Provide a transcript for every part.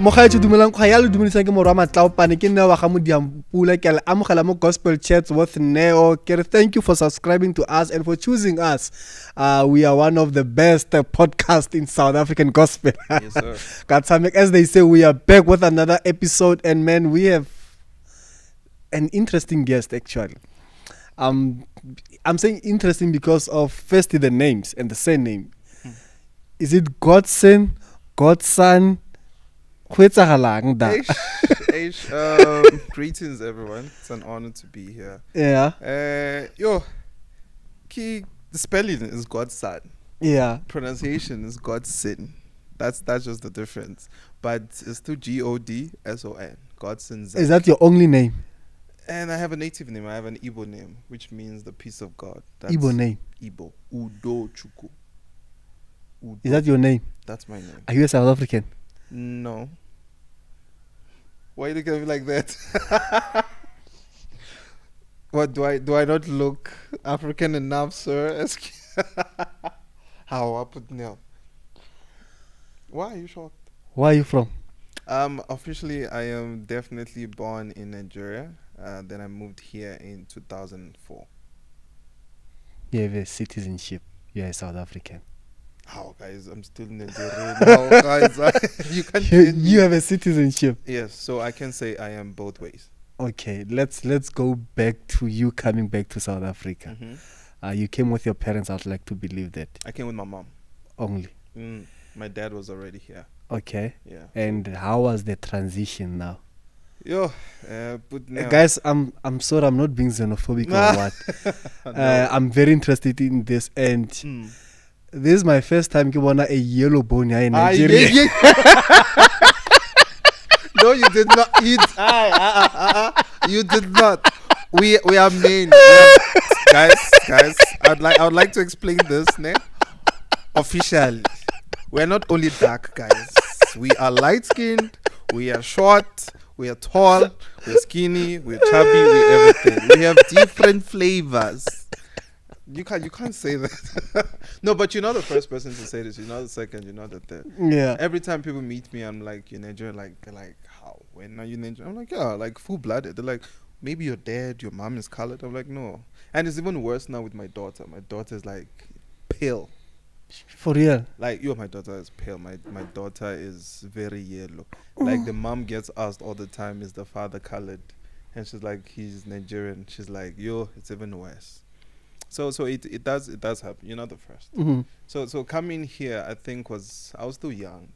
Mogaetso dumelang go ya le dumelisang ke morwa Matlaopane ke nne wa ga Modiampula ke le amogela mo Gospel Chats with Neo. Thank you for subscribing to us and for choosing us. We are one of the best podcasts in South African gospel. Yes, sir. Godsón Zek, as they say, we are back with another episode, and man, we have an interesting guest actually. I'm saying interesting because of firstly the names and the surname. Is it Godson, Godson? Greetings everyone. It's an honor to be here. Yeah. The spelling is Godson. Yeah. Pronunciation is Godson. That's just the difference. But it's still Godson. Godson Zek. Is that your only name? And I have a native name. I have an Igbo name, which means the peace of God. That's Igbo name? Igbo. Udo Chuku. Udo. Is that your name? That's my name. Are you a South African? No. Why are you looking at me like that? What do I not look African enough, sir? How I put now? Why are you shocked? Where are you from? Officially, I am definitely born in Nigeria. Then I moved here in 2004. You have a citizenship. You're a South African. How, guys? I'm still Nigerian. How, guys? You can't. You have a citizenship. Yes, so I can say I am both ways. Okay, let's go back to you coming back to South Africa. Mm-hmm. You came with your parents. I'd like to believe that. I came with my mom. Only. My dad was already here. Okay. Yeah. And how was the transition now? But now. Guys, I'm sorry, I'm not being xenophobic or what. No. I'm very interested in this, and this is my first time giving a yellow bone in Nigeria. No, you did not. You did not. We are main. Guys. I would like to explain this. Officially, we are not only dark, guys. We are light skinned. We are short. We are tall. We're skinny. We're chubby. We're everything. We have different flavors. You can't say that. No, but you're not the first person to say this. You're not the second. You're not the third. Yeah. Every time people meet me, I'm like, you're Nigerian. Like how? When are you Nigerian? I'm like, yeah, like full-blooded. They're like, maybe your dad, your mom is colored. I'm like, no. And it's even worse now with my daughter. My daughter's like pale. For real? Like, my daughter is pale. My daughter is very yellow. Like, the mom gets asked all the time, is the father colored? And she's like, he's Nigerian. She's like, it's even worse. So it does happen. You're not the first. Mm-hmm. So coming here, I think I was still young.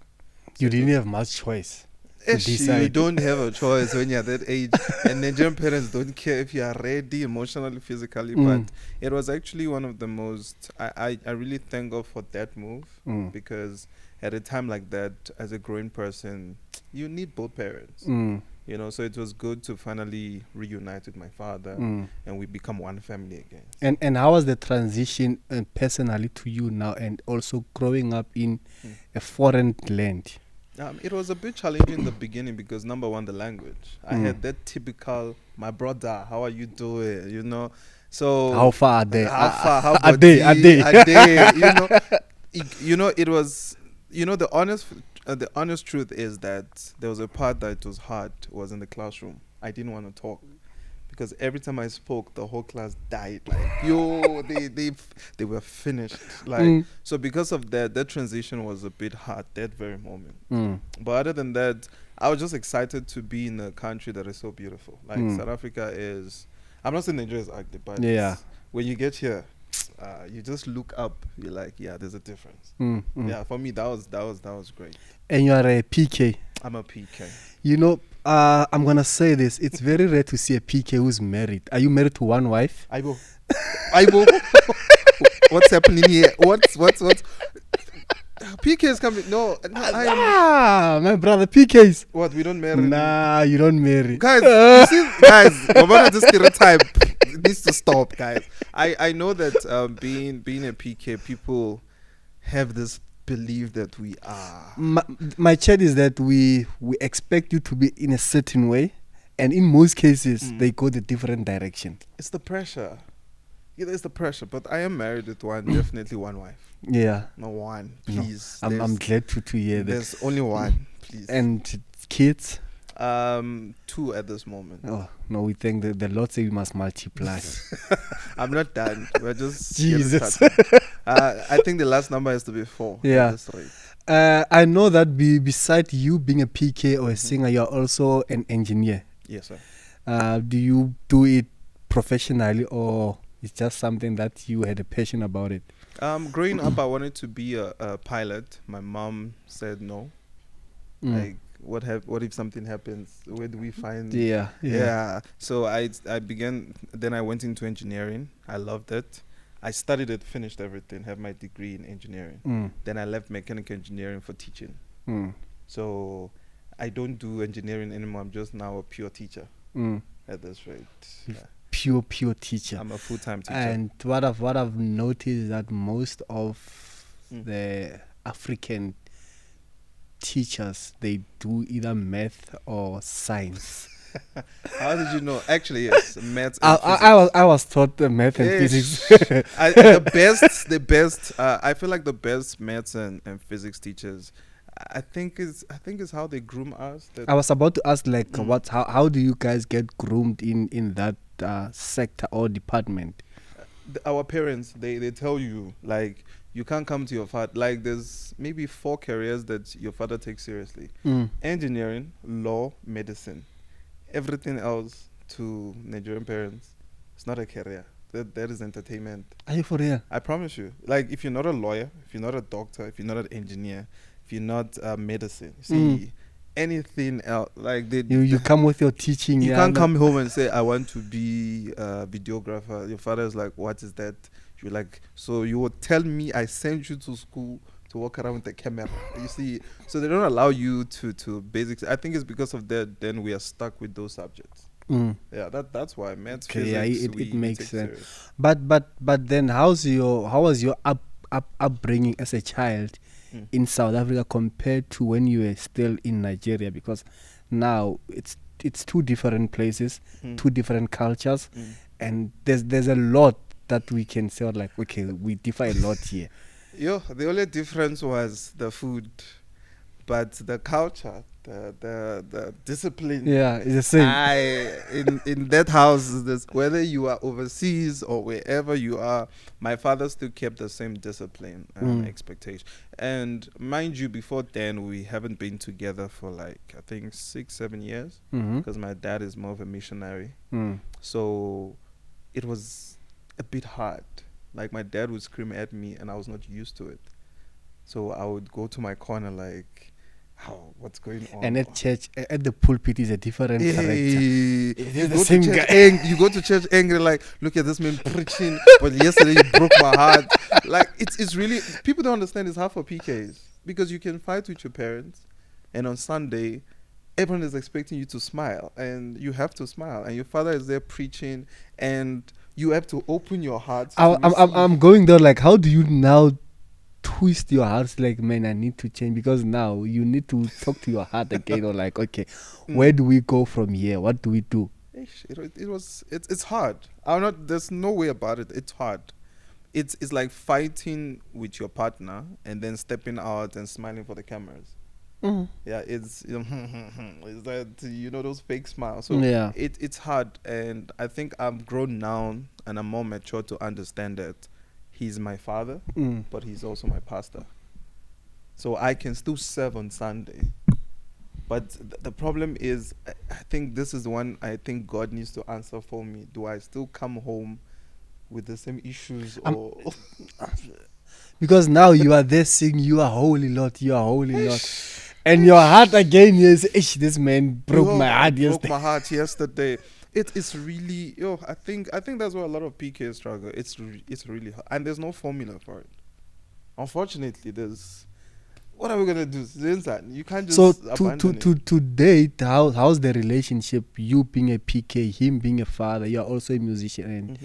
You didn't have much choice. You don't have a choice when you're that age. And Nigerian parents don't care if you are ready emotionally, physically. But it was actually one of the most, I really thank God for that move. Because at a time like that, as a growing person, you need both parents. You know, so it was good to finally reunite with my father and we become one family again. And how was the transition personally to you now, and also growing up in a foreign land? It was a bit challenging in the beginning because, number one, the language. I had that typical, my brother, how are you doing? You know, so how far are they? How are they? You know, it was. You know, the honest truth is that there was a part that was hard. Was in the classroom. I didn't want to talk because every time I spoke, the whole class died. Like, they were finished. Like, so because of that transition was a bit hard that very moment. But other than that, I was just excited to be in a country that is so beautiful. Like South Africa is. I'm not saying Nigeria is ugly, but when you get here, you just look up. You're like, yeah, there's a difference. Yeah, for me that was great. And you are a PK. I'm a PK. You know, I'm gonna say this. It's very rare to see a PK who's married. Are you married to one wife? Aibo. What's happening here? What's PK is coming. No, my brother, PKs. What, we don't marry? Nah, you don't marry. Guys, you see, this stereotype needs to stop, guys. I know that being a PK, people have this belief that we are. My chat is that we expect you to be in a certain way, and in most cases they go the different direction. It's the pressure. Yeah, there's the pressure, but I am married with definitely one wife. Yeah. No one, please. No, I'm glad to hear that. There's only one, please. And Kids? 2 at this moment. Oh no, we think that the Lord say we must multiply. I'm not done. We're just Jesus. I think the last number has to be 4. Yeah. At this rate. I know that beside you being a PK or a singer, you are also an engineer. Yes, sir. Do you do it professionally, or it's just something that you had a passion about it? Growing up, I wanted to be a pilot. My mom said no. Like, what if something happens? Where do we find? Yeah. So I began. Then I went into engineering. I loved it. I studied it, finished everything, have my degree in engineering. Then I left mechanical engineering for teaching. So I don't do engineering anymore. I'm just now a pure teacher at this rate. Yeah. Pure teacher. I'm a full-time teacher. And what I've noticed is that most of the African teachers, they do either math or science. How did you know? Actually, yes, math. I was taught math and physics. The best. I feel like the best maths and physics teachers. I think is how they groom us. I was about to ask, like, how do you guys get groomed in that sector or department? Our parents, they tell you, like, you can't come to your father. Like, there's maybe 4 careers that your father takes seriously: engineering, law, medicine. Everything else to Nigerian parents, it's not a career. That is entertainment. Are you for real? I promise you. Like, if you're not a lawyer, if you're not a doctor, if you're not an engineer, if you're not medicine, see, anything else, like you come with your teaching. You can't come home and say, I want to be a videographer. Your father is like, what is that? You're like, so you would tell me I sent you to school to walk around with the camera. You see, so they don't allow you to basics. I think it's because of that. Then we are stuck with those subjects. Yeah, that's why maths. Okay, physics, it makes sense. But then how was your upbringing as a child in South Africa compared to when you were still in Nigeria? Because now it's 2 different places, 2 different cultures, and there's a lot that we can say, like, okay, we differ a lot here. The only difference was the food, but the culture, the discipline. Yeah, it's the same. In that house, whether you are overseas or wherever you are, my father still kept the same discipline and expectation. And mind you, before then, we haven't been together for like, I think 6-7 years, because my dad is more of a missionary. So it was a bit hard. Like, my dad would scream at me and I was not used to it. So I would go to my corner like, what's going on? And at church, at the pulpit is a different character. You the same guy. You go to church angry, like, look at this man preaching, but yesterday you broke my heart. Like, it's really, people don't understand it's hard for PKs. Because you can fight with your parents, and on Sunday, everyone is expecting you to smile, and you have to smile, and your father is there preaching, and you have to open your heart. I'm going there, like, how do you now twist your heart, like, man, I need to change, because now you need to talk to your heart again, or like, okay, where do we go from here? What do we do? It's hard. There's no way about it. It's hard. It's like fighting with your partner and then stepping out and smiling for the cameras. Yeah, it's that, those fake smiles. So yeah, it's hard, and I think I've grown now and I'm more mature to understand that he's my father, but he's also my pastor. So I can still serve on Sunday. But the problem is, I think this is the one I think God needs to answer for me. Do I still come home with the same issues? Or because now you are there saying, you are holy Lord, you are holy Lord. And your heart again is, this man broke my heart yesterday. It's really, I think that's where a lot of PKs struggle. It's really hard. And there's no formula for it. Unfortunately, what are we going to do? You can't just abandon it. To date, how's the relationship? You being a PK, him being a father, you're also a musician,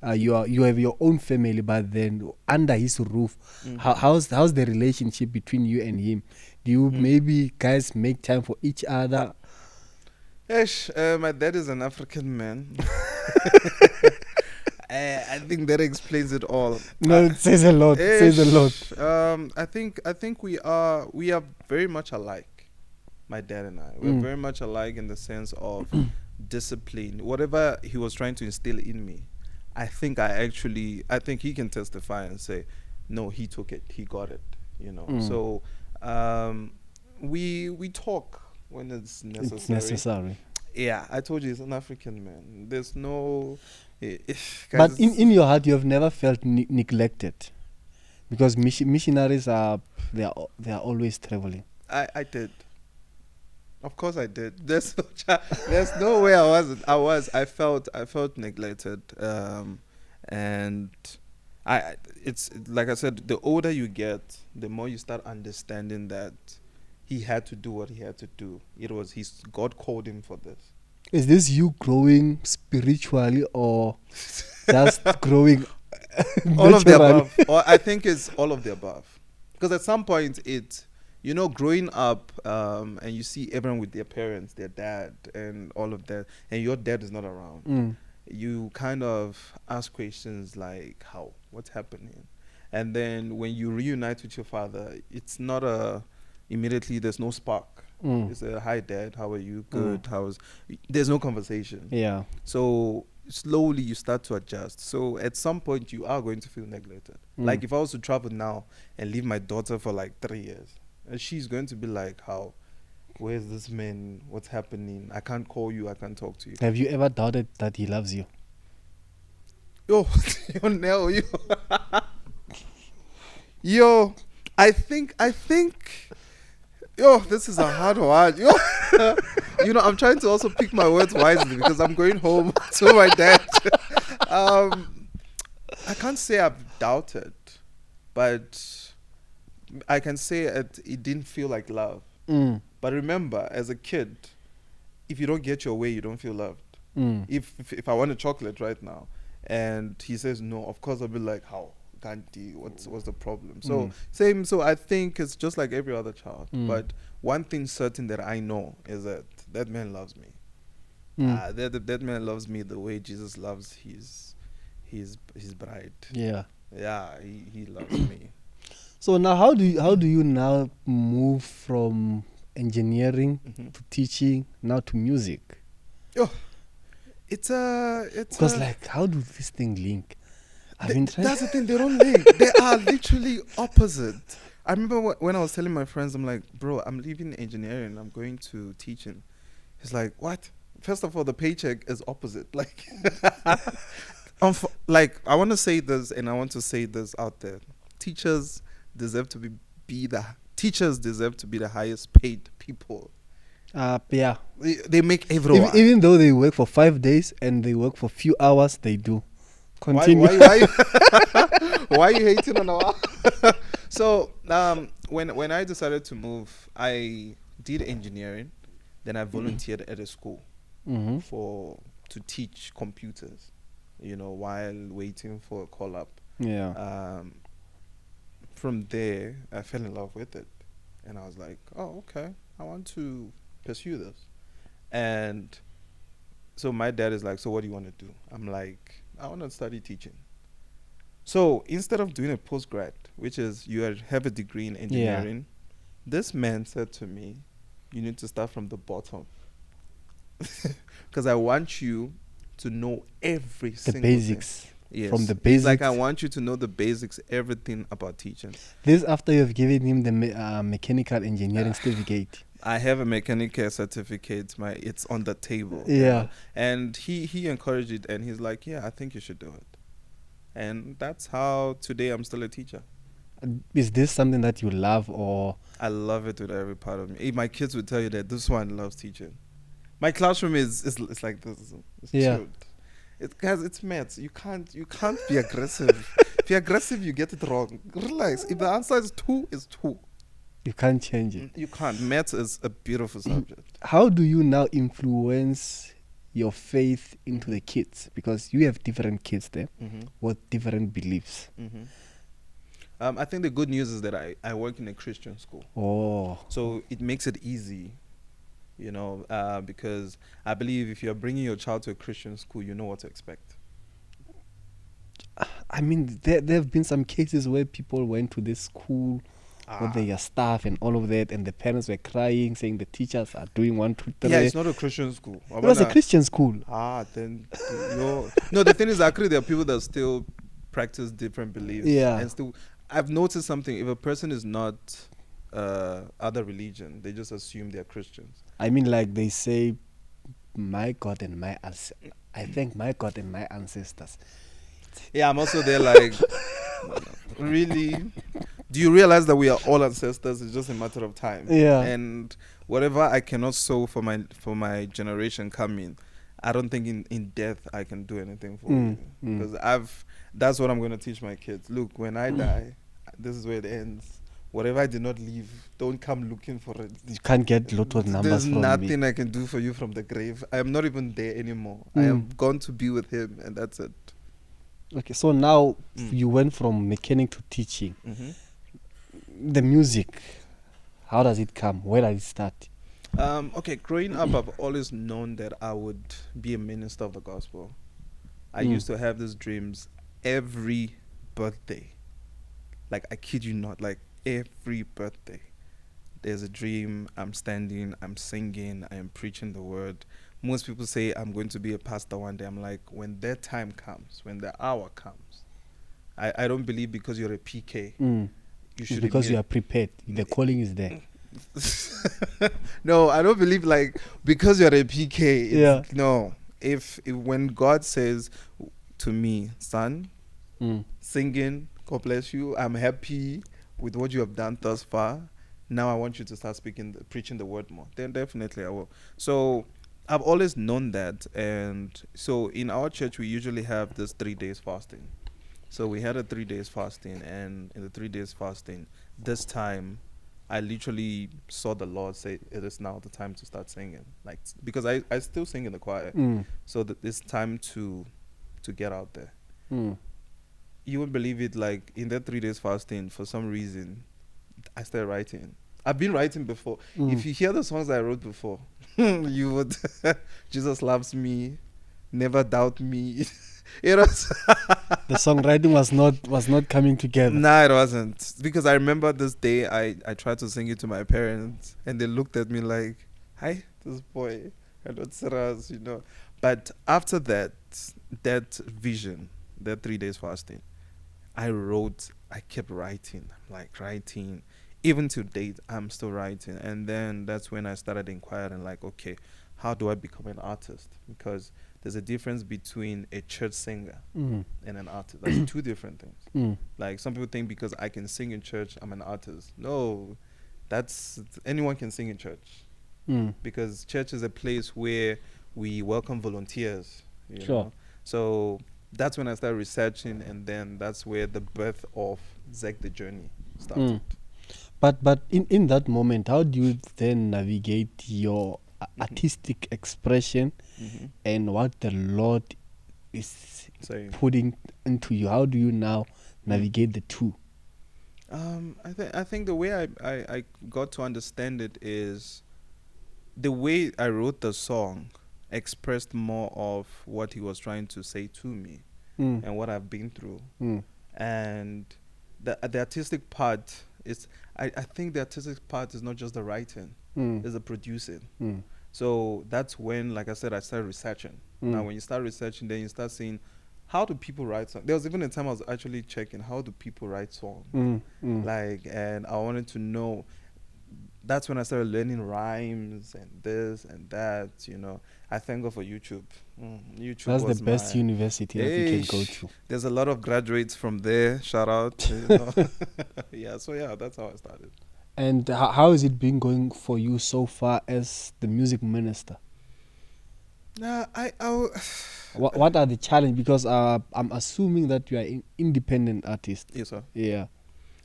and you have your own family, but then under his roof, how's the relationship between you and him? Do you maybe guys make time for each other? Yes, my dad is an African man. I think that explains it all. No, it says a lot. It says a lot. I think we are very much alike. My dad and I. We're very much alike in the sense of discipline. Whatever he was trying to instill in me, I think he can testify and say, no, he took it, he got it. So we talk when it's necessary. It's necessary. Yeah, I told you he's an African man. There's no. But in your heart, you have never felt neglected, because missionaries are always traveling. I did. Of course I did. There's no way I wasn't. I felt neglected. And it's like I said, the older you get, the more you start understanding that he had to do what he had to do. God called him for this. Is this you growing spiritually or just growing all of the above? Or I think it's all of the above. Because at some point growing up and you see everyone with their parents, their dad and all of that, and your dad is not around. You kind of ask questions like, how? What's happening? And then when you reunite with your father, it's not immediately there's no spark. It's a, hi dad, how are you? Good. There's no conversation. Yeah. So slowly you start to adjust. So at some point you are going to feel neglected. Like if I was to travel now and leave my daughter for like 3 years, and she's going to be like, how? Where's this man? What's happening? I can't call you. I can't talk to you. Have you ever doubted that he loves you? Yo, no, yo. Yo, I think, yo, this is a hard one. Yo, I'm trying to also pick my words wisely because I'm going home to my dad. I can't say I've doubted, but I can say it didn't feel like love. But remember, as a kid, if you don't get your way, you don't feel loved. If I want a chocolate right now and he says no, of course I'll be like, how? Can't you? What's the problem? So same. So I think it's just like every other child. But one thing certain that I know is that man loves me. That man loves me the way Jesus loves his bride. Yeah. Yeah, he loves me. So now, how do you now move from engineering to teaching now to music? Oh, it's because like, how do this thing link? That's the thing, they don't link. They are literally opposite. I remember when I was telling my friends, I'm like, bro, I'm leaving engineering, I'm going to teaching. He's like, what? First of all, the paycheck is opposite. Like, I want to say this, and I want to say this out there. Teachers deserve to be the highest paid people. Yeah. They make everyone. Even though they work for 5 days and they work for few hours, they do. Continue. Why are you hating on our? So when I decided to move, I did engineering, then I volunteered at a school to teach computers, while waiting for a call up. Yeah. From there, I fell in love with it, and I was like, oh, okay, I want to pursue this. And so my dad is like, so what do you want to do? I'm like, I want to study teaching. So instead of doing a postgrad, which is you have a degree in engineering, this man said to me, you need to start from the bottom. Because I want you to know every single basics. Thing. Yes. From the basics. It's like I want you to know the basics, everything about teaching. This after you've given him the mechanical engineering certificate. I have a mechanical certificate. It's on the table. Yeah. And he encouraged it, and he's like, yeah, I think you should do it. And that's how today I'm still a teacher. Is this something that you love, or? I love it with every part of me. My kids would tell you that this one loves teaching. My classroom is like this. It's chilled. It's maths. You can't be aggressive. If you're aggressive, you get it wrong. Relax. If the answer is 2, it's 2. You can't change it. You can't. Maths is a beautiful subject. How do you now influence your faith into the kids? Because you have different kids there with different beliefs. I think the good news is that I work in a Christian school. Oh. So it makes it easy. Because I believe if you're bringing your child to a Christian school, you know what to expect. I mean, there have been some cases where people went to this school with their staff and all of that, and the parents were crying, saying the teachers are doing 1, 2, 3. Yeah, it's not a Christian school. It was a Christian school. Then no. The thing is, actually, there are people that still practice different beliefs. Yeah. And still, I've noticed something. If a person is not other religion, they just assume they're Christians. I mean, like they say, my God and my I thank my God and my ancestors. Yeah, I'm also there. Like, really. Do you realize that we are all ancestors? It's just a matter of time. Yeah. And whatever I cannot sow for my generation coming, I don't think in death I can do anything for you. Because that's what I'm going to teach my kids. Look, when I die, this is where it ends. Whatever I did not leave, don't come looking for it. You can't get lotto numbers There's from nothing me. I can do for you from the grave. I am not even there anymore. I am gone to be with him, and that's it. Okay, so now you went from mechanic to teaching. Mm-hmm. The music, how does it come? Where does it start? Okay, growing up, I've always known that I would be a minister of the gospel. I used to have these dreams every birthday. Like, I kid you not, like every birthday. There's a dream, I'm standing, I'm singing, I am preaching the word. Most people say I'm going to be a pastor one day. I'm like, when that time comes, when the hour comes, I don't believe because you're a PK. Because you are prepared. The calling is there. No, I don't believe like because you're a PK. Yeah. No. If when God says to me, son, singing, God bless you, I'm happy with what you have done thus far. Now I want you to start preaching the word more. Then definitely I will. So I've always known that. And so in our church, we usually have this 3 days fasting. So we had a 3 days fasting, and in the 3 days fasting, this time, I literally saw the Lord say, it is now the time to start singing. Like, because I still sing in the choir. So it's time to get out there. You wouldn't believe it, like, in that 3 days fasting, for some reason, I started writing. I've been writing before. If you hear the songs I wrote before, you would, Jesus loves me, never doubt me. It was the songwriting was not coming together. No, it wasn't. Because I remember this day I tried to sing it to my parents, and they looked at me like, hi, this boy, I don't serious, you know. But after that vision, that 3 days fasting, I kept writing. I'm like writing. Even to date, I'm still writing. And then that's when I started inquiring, like, okay, how do I become an artist? Because there's a difference between a church singer and an artist. That's two different things. Like, some people think because I can sing in church, I'm an artist. No, anyone can sing in church. Because church is a place where we welcome volunteers. You know? So that's when I started researching, and then that's where the birth of Zek the Journey started. But in that moment, how do you then navigate your artistic expression and what the Lord is putting into you? How do you now navigate the two? I think the way I got to understand it is the way I wrote the song expressed more of what he was trying to say to me and what I've been through. And the artistic part is, I think the artistic part is not just the writing, it's the producing. So that's when, like I said, I started researching. Now, when you start researching, then you start seeing, how do people write songs? There was even a time I was actually checking, how do people write songs? Like, and I wanted to know. That's when I started learning rhymes and this and that, you know. I thank God for YouTube. YouTube That's was the best university that you can go to. There's a lot of graduates from there. Shout out. You know. Yeah, that's how I started. And how has it been going for you so far as the music minister? What are the challenges? Because I'm assuming that you are an independent artist. Yes, sir. Yeah.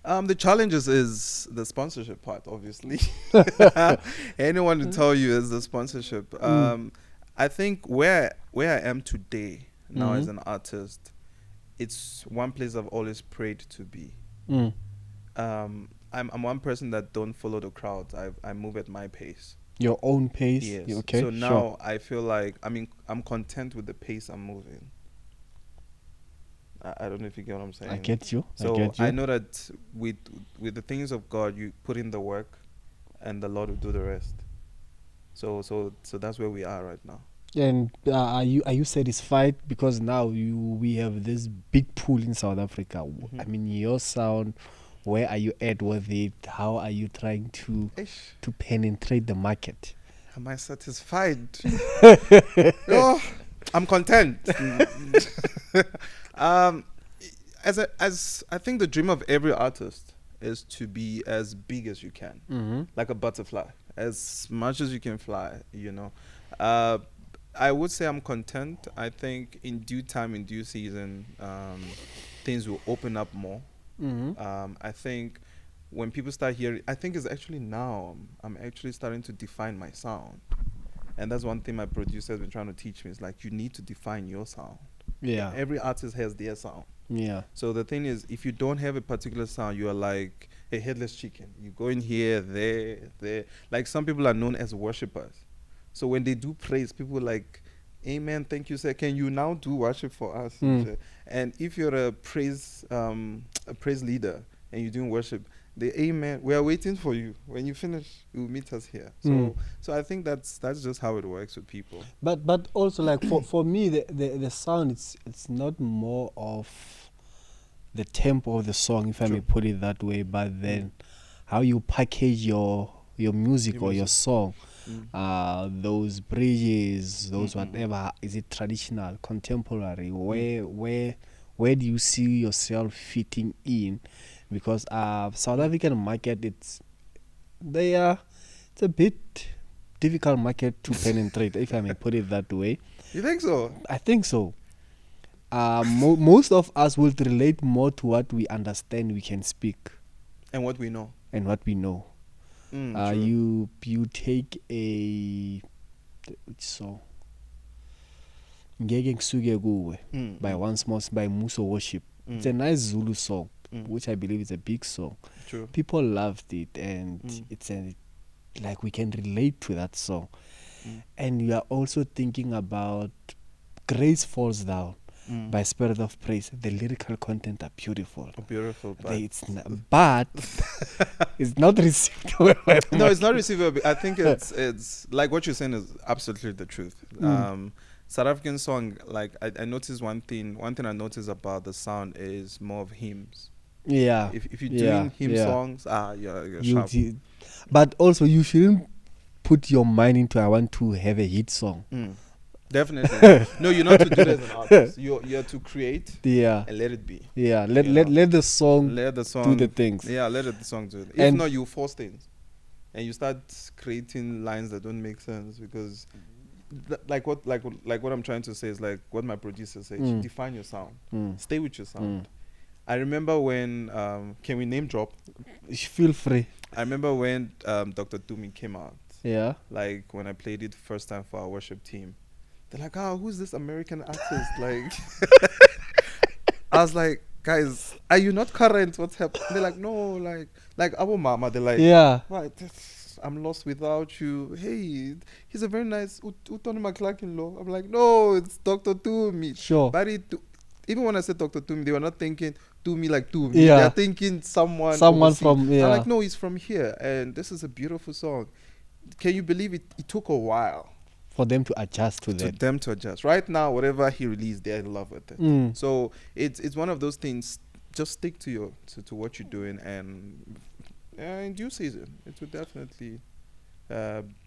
The challenges is the sponsorship part, obviously. Anyone to tell you is the sponsorship. I think where I am today now as an artist, it's one place I've always prayed to be. I'm one person that don't follow the crowd. I move at my pace. Your own pace? Yes. Okay. So now I feel like I'm content with the pace I'm moving. I don't know if you get what I'm saying. I get you. So I get you. I know that with the things of God, you put in the work, and the Lord will do the rest. So that's where we are right now. And are you satisfied because now we have this big pool in South Africa? Mhm. I mean, your sound. Where are you at with it? How are you trying to penetrate the market? Am I satisfied? Oh, I'm content. As I think the dream of every artist is to be as big as you can, like a butterfly, as much as you can fly. I would say I'm content. I think in due time, in due season, things will open up more. I think when people start hearing, I think it's actually now I'm actually starting to define my sound, and that's one thing my producer has been trying to teach me. Is like, you need to define your sound. Yeah. Every artist has their sound. Yeah. So the thing is, if you don't have a particular sound, you are like a headless chicken. You go in here, there. Like, some people are known as worshippers. So when they do praise, people are like, amen, thank you, sir. Can you now do worship for us? And if you're a praise leader and you're doing worship, the amen, we are waiting for you. When you finish, you'll meet us here. So I think that's just how it works with people. But also, like, for me, the sound, it's not more of the tempo of the song, if I may put it that way, but then how you package your music or your song. Those bridges, those whatever, is it traditional, contemporary? Where do you see yourself fitting in? Because South African market, it's a bit difficult market to penetrate, if I may put it that way. You think so? I think so. Most of us will relate more to what we understand, we can speak, and what we know. You take which song? Ngeke Ngisuke Kuwe by Once More by Muso Worship. It's a nice Zulu song, which I believe is a big song. True. People loved it, and it's like we can relate to that song. And you are also thinking about Grace Falls Down by Spirit of Praise. The lyrical content are beautiful. Beautiful, but it's not received well. No, it's not received well. I think it's like what you're saying is absolutely the truth. South African song, like I noticed one thing I noticed about the sound is more of hymns. Yeah. If you're doing hymn songs, you're sharp. But also, you shouldn't put your mind into, I want to have a hit song. Definitely. No, you're not to do that as an artist. You're to create and let it be. Yeah, let the song do the things. Yeah, let the song do it. If not, you force things. And you start creating lines that don't make sense, because like what I'm trying to say is like what my producer says, define your sound. Stay with your sound. I remember when can we name drop? Feel free. I remember when Dr. Dumi came out. Yeah. Like when I played it first time for our worship team. They're like, who's this American artist? Like, I was like, guys, are you not current? What's happening? They're like, no, like our mama. They're like, right, I'm lost without you. Hey, he's a very nice Utoni McClarkin-Law. I'm like, no, it's Dr. Dumi. Sure. But even when I said Dr. Dumi, they were not thinking Dumi like Dumi. Yeah. They're thinking someone from, I'm like, no, he's from here, and this is a beautiful song. Can you believe it? It took a while for them to adjust to that. Them to adjust. Right now, whatever he released, they're in love with it. So it's one of those things. Just stick to what you're doing, and in due season, it will definitely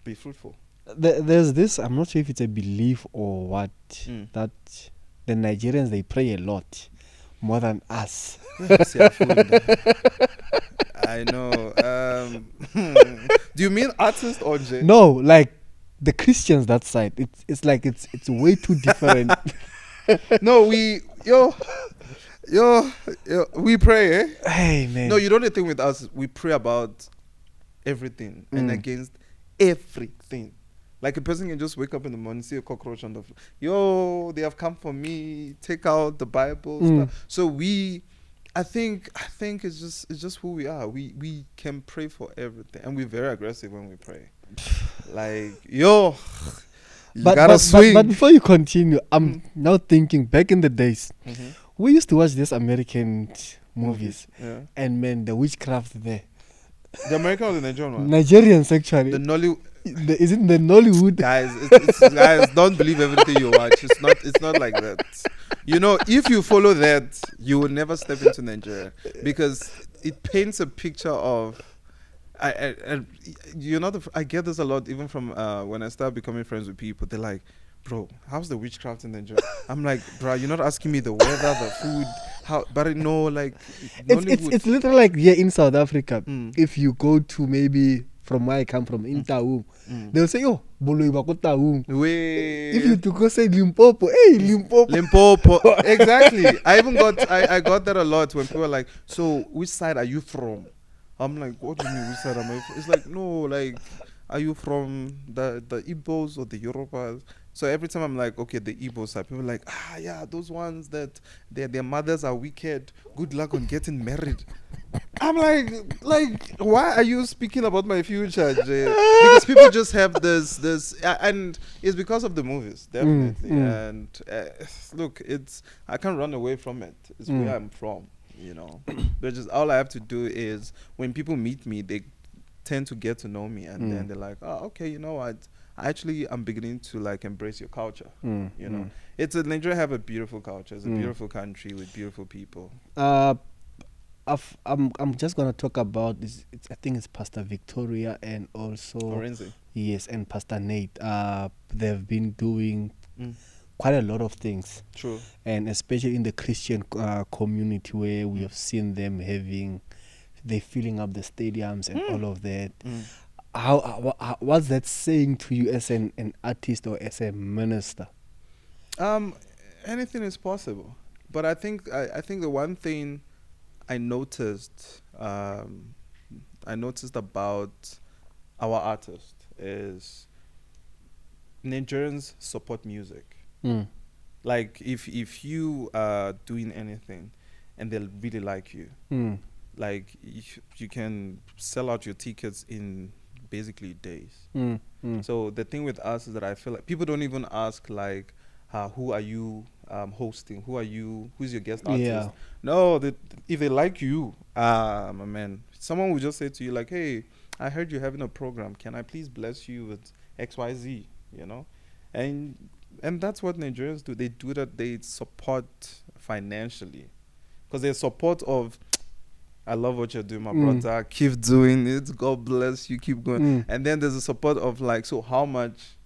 be fruitful. There's this, I'm not sure if it's a belief or what, that the Nigerians, they pray a lot more than us. I know. Do you mean artists or Jay? No, like the Christians, that side. It's like it's way too different. No, we pray, eh? Hey, man. No, you know the thing with us, we pray about everything and against everything. Like a person can just wake up in the morning, see a cockroach on the floor. They have come for me. Take out the Bible. Stuff. So I think it's just who we are. We can pray for everything, and we're very aggressive when we pray. Like, but before you continue, I'm now thinking back in the days We used to watch these American movies, Yeah. and man, the witchcraft there. The American or the Nigerian one? Nigerians actually. The Nollywood. Is it the Nollywood? Guys, guys, don't believe everything you watch. It's not like that. You know, if you follow that, you will never step into Nigeria because it paints a picture of. You're not. I get this a lot, even from when I start becoming friends with people. They're like, "Bro, how's the witchcraft in Nigeria?" I'm like, "Bro, you're not asking me the weather, the food, how." But I know, like, it's literally like here in South Africa. Mm. If you go to maybe from where I come from in Taung, they'll say, "Oh, Boloi bako Taung." If you to go say Limpopo, hey Limpopo. Limpopo, exactly. I got that a lot when people are like, "So which side are you from?" I'm like, "What do you mean which side am I from?" It's like, no, like, are you from the Igbos or the Yorubas? So every time I'm like, okay, the Igbo side, people are like, yeah, those ones that their mothers are wicked. Good luck on getting married. I'm like, why are you speaking about my future, Jay? Because people just have this, and it's because of the movies, definitely. And look, I can't run away from it. It's where I'm from, you know. But just all I have to do is when people meet me, they tend to get to know me, and then they're like, oh, okay, you know what? I'm beginning to like embrace your culture. You know, Nigeria have a beautiful culture. It's a beautiful country with beautiful people. I'm just gonna talk about this. I think it's Pastor Victoria and also Orenzi. Yes, and Pastor Nate. They've been doing quite a lot of things. True. And especially in the Christian community, where we have seen them they filling up the stadiums and all of that. How what's that saying to you as an artist or as a minister? Anything is possible, but I think the one thing I noticed about our artists is Nigerians support music. Like if you are doing anything and they really like you, like you can sell out your tickets in basically days. So the thing with us is that I feel like people don't even ask like, who are you hosting? Who's your guest artist? Yeah. No, if they like you, my man, someone will just say to you like, hey, I heard you're having a program. Can I please bless you with XYZ? You know, and that's what Nigerians do. They do that. They support financially because they're support of. I love what you're doing, my brother. Keep doing it. God bless you. Keep going. And then there's a support of like, so how much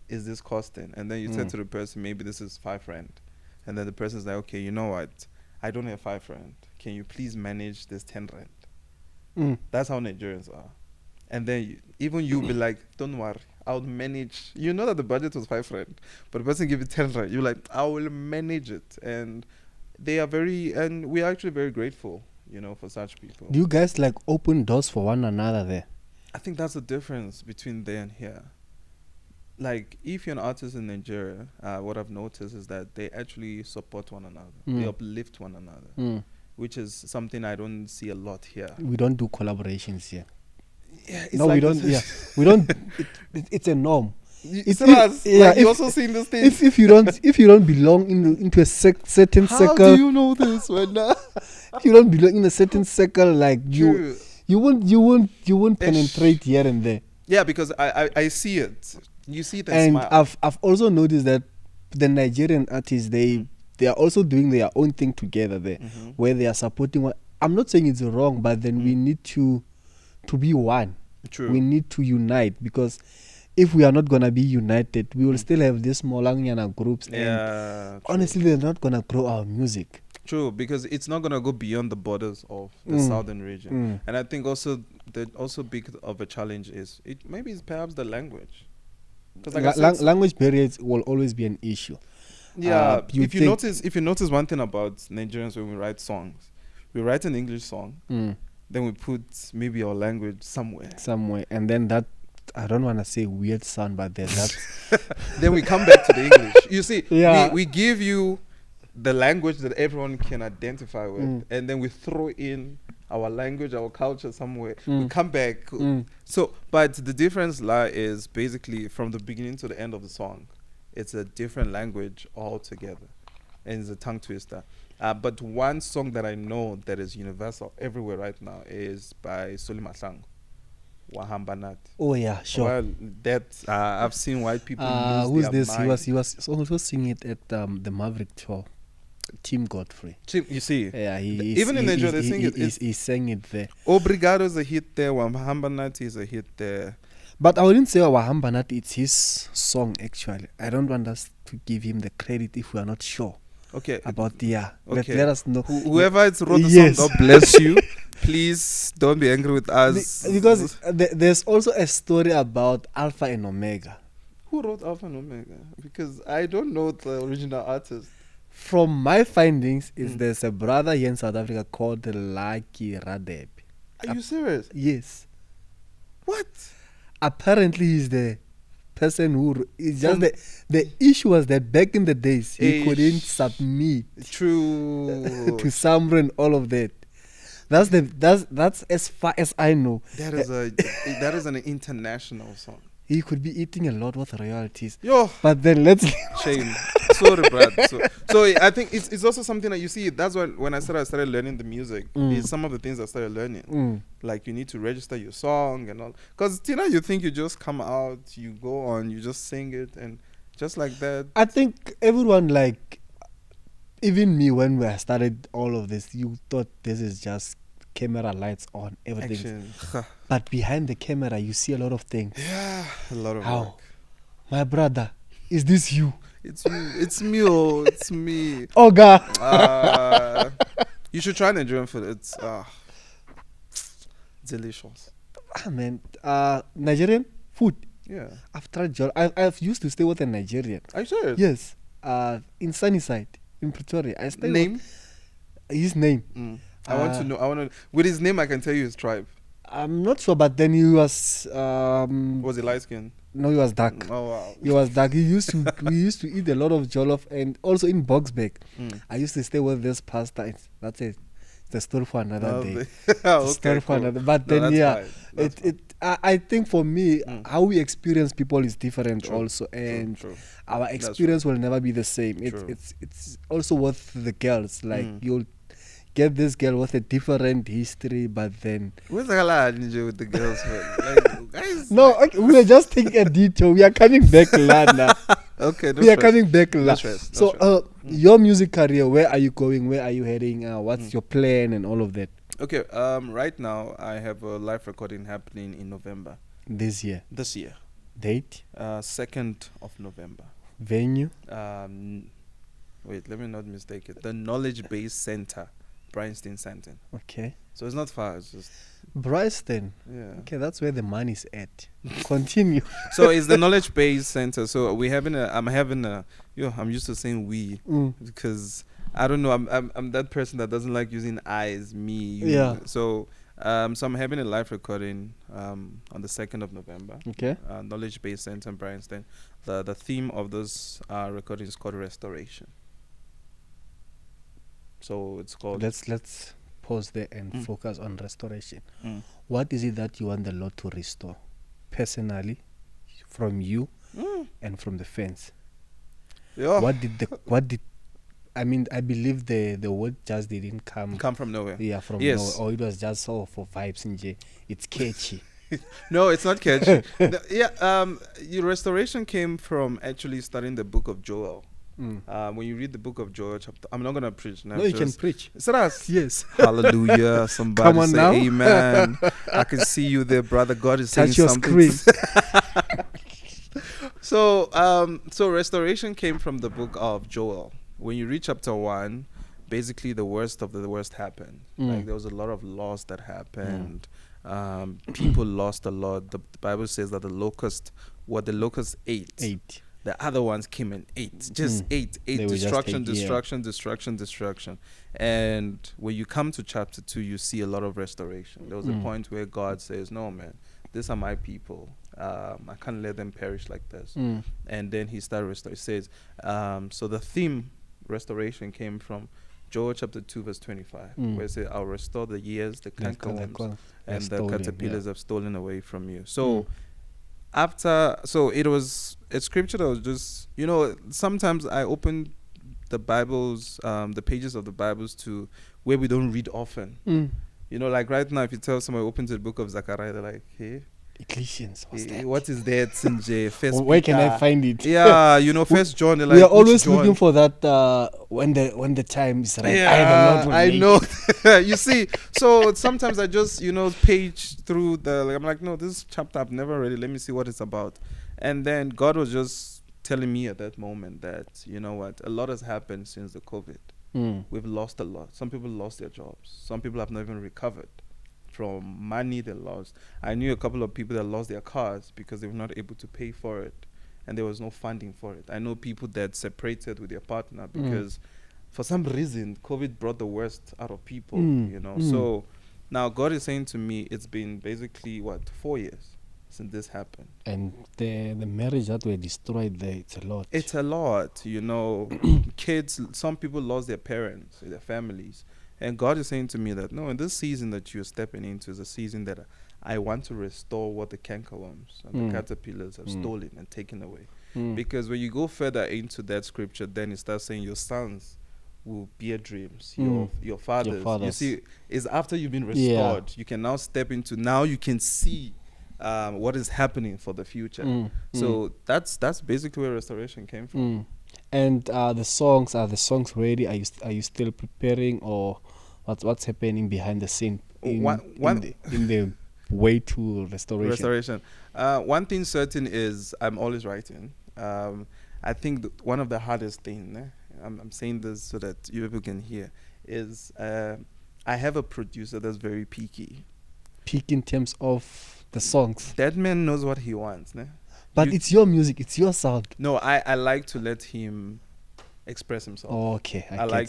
is this costing? And then you say to the person, maybe this is 5 rand. And then the person's like, okay, you know what? I don't have 5 rand. Can you please manage this 10 rand? That's how Nigerians are. And then even you'll be like, don't worry, I'll manage. You know that the budget was 5 rand, but the person give you 10 rand. You're like, I will manage it. And we are actually very grateful, you know, for such people. Do you guys like open doors for one another there? I think that's the difference between there and here. Like, if you're an artist in Nigeria, what I've noticed is that they actually support one another. They uplift one another, which is something I don't see a lot here. We don't do collaborations here. Yeah, it's no, like we don't. Yeah, we don't. It's a norm. It's us. Yeah, like you also seen this thing. If you don't belong into a certain How circle. do you know this one? If you don't belong in a certain circle, like you won't penetrate here and there. Yeah, because I see it. You see it and smile. I've also noticed that the Nigerian artists they are also doing their own thing together there, where they are supporting one. I'm not saying it's wrong, but then we need to be one. True. We need to unite, because if we are not gonna be united, we will still have these small groups. Yeah. And honestly, they're not gonna grow our music. True, because it's not gonna go beyond the borders of the southern region. And I think also big of a challenge is perhaps the language. Like language barriers will always be an issue. Yeah, if you notice one thing about Nigerians, when we write songs, we write an English song, then we put maybe our language somewhere, and then that, I don't want to say weird sound, but then that then we come back to the English. You see, yeah. we give you the language that everyone can identify with, and then we throw in our language, our culture somewhere. We come back. So, but the difference is basically from the beginning to the end of the song, it's a different language altogether. and it's a tongue twister. But one song that I know that is universal everywhere right now is by Sulimasang, Wahamba Nathi. Oh yeah, sure. Well, that I've seen white people lose Who's their this? mind. He was also singing it at the Maverick tour. Tim Godfrey. You see, Yeah, even in Nigeria, they sing it. He sang it there. Obrigado is a hit there. Wahamba Nathi is a hit there. But I wouldn't say Wahamba Nathi, it's his song actually. I don't want us to give him the credit if we are not sure Okay. about the Okay. Let us know. Whoever wrote the Yes. song, God bless you. Please don't be angry with us. Because there's also a story about Alpha and Omega. Who wrote Alpha and Omega? Because I don't know the original artist. From my findings, is there's a brother here in South Africa called Lucky Radebe. Are you serious? Yes. What? Apparently, he's the person who. It's just the issue was that back in the days he couldn't submit True. to Samra and all of that. That's as far as I know. That is an international song. He could be eating a lot with royalties. Yo, But then let's. shame. Sorry, Brad. So I think it's also something that you see. That's when I started learning the music. It's some of the things I started learning. Like you need to register your song and all. Because Tina, you think you just come out, you go on, you just sing it, and just like that. I think everyone, like, even me, when we started all of this, you thought this is just camera, lights on, everything. Action. But behind the camera, you see a lot of things. Yeah, a lot of How? work. My brother, is this you? It's you. It's me. Oh, it's me. Oh, God. You should try Nigerian food. It's delicious. Man, Nigerian food. Yeah. I've tried I've used to stay with a Nigerian. Are you serious? Yes. In Sunnyside, in Pretoria. I stayed Name? with his name. I want to know. With his name, I can tell you his tribe. I'm not sure, but then he was. Was he light skin? No, he was dark. Oh wow. He was dark. We used to eat a lot of jollof, and also in Boxbeck. I used to stay with this pastor. That's it. It's a story for another day. Okay, Story for cool. another. But No, then that's fine. That's fine. I think for me, how we experience people is different True, also, and True. our experience will never be the same. True. It's also with the girls. Like you'll get this girl with a different history, but then Where's the hell with the girls? Man? Like, guys. no, okay, we are just taking a detour. We are coming back, Lana. Okay. No We are stress. coming back, No Lana. stress, no So, stress. your music career, where are you going? Where are you heading? What's your plan and all of that Okay. Right now I have a live recording happening in November this year? this year. Date, 2nd of November. venue. Wait, let me not mistake it. The Knowledge Base Center, Bryanston, Santon. Okay, So it's not far. It's just Bryanston. yeah. Okay, that's where the money's at. Continue. So it's the Knowledge Base Center. So I'm used to saying we because I don't know. I'm that person that doesn't like using I, me, you. Yeah. So I'm having a live recording on the 2nd of November. Okay. Knowledge Base Center in Bryanston. The theme of this recording is called restoration. So it's called. Let's pause there and focus on restoration. Mm. What is it that you want the Lord to restore, personally, from you and from the fans? Yeah. What did I mean? I believe the word just didn't come from nowhere. Yeah, from Yes. nowhere, or it was just for vibes in J. It's catchy. No, it's not catchy. Your restoration came from actually studying the book of Joel. When you read the book of Joel, I'm not gonna preach now. No, you can preach. Serious? Yes. Hallelujah! Somebody Come on say now. amen. I can see you there, brother. God is saying Touch your something. screen. So restoration came from the book of Joel. When you read chapter 1, basically the worst of the worst happened. Like there was a lot of loss that happened. People lost a lot. The Bible says that the locust ate. The other ones came and ate. Just ate. They were just Destruction. And when you come to chapter 2, you see a lot of restoration. There was a point where God says, no, man, these are my people. I can't let them perish like this. And then he started restoring. He says, so the theme restoration came from Joel chapter 2 verse 25, where it says, I'll restore the years, the cankerworms, and the caterpillars have stolen away from you. So it was a scripture that was just, sometimes I open the Bibles, the pages of the Bibles to where we don't read often. You know, like right now, if you tell someone open to the book of Zechariah, they're like, hey, Ecclesians, what's that? what is that? Sinje, First Where can I Peter. find it? Yeah, you know, First John. They're like, We are which always John? looking for that when the time is right. Yeah, I have a lot I to know. You see, so sometimes I just, you know, page through I'm like, no, this chapter I've never read it. Let me see what it's about. And then God was just telling me at that moment that, you know what, a lot has happened since the COVID. We've lost a lot. Some people lost their jobs. Some people have not even recovered from money they lost. I knew a couple of people that lost their cars because they were not able to pay for it, and there was no funding for it. I know people that separated with their partner because for some reason COVID brought the worst out of people, you know. So now God is saying to me, it's been basically 4 years since this happened, and the marriage that were destroyed there, it's a lot. It's a lot, you know. Kids, some people lost their parents, their families. And God is saying to me that, no, in this season that you're stepping into is a season that I want to restore what the cankerworms and the caterpillars have stolen and taken away. Because when you go further into that scripture, then it starts saying your sons will bear dreams, your fathers. You see, it's after you've been restored, you can now step into, now you can see what is happening for the future. So that's basically where restoration came from. And the songs, are the songs ready? Are you still preparing, or what's happening behind the scene in the way to restoration? One thing certain is I'm always writing. I think one of the hardest things, I'm saying this so that you people can hear, is I have a producer that's very picky. Peak in terms of the songs. That man knows what he wants. But it's your music, it's your sound. No, I like to let him express himself. Oh, okay. I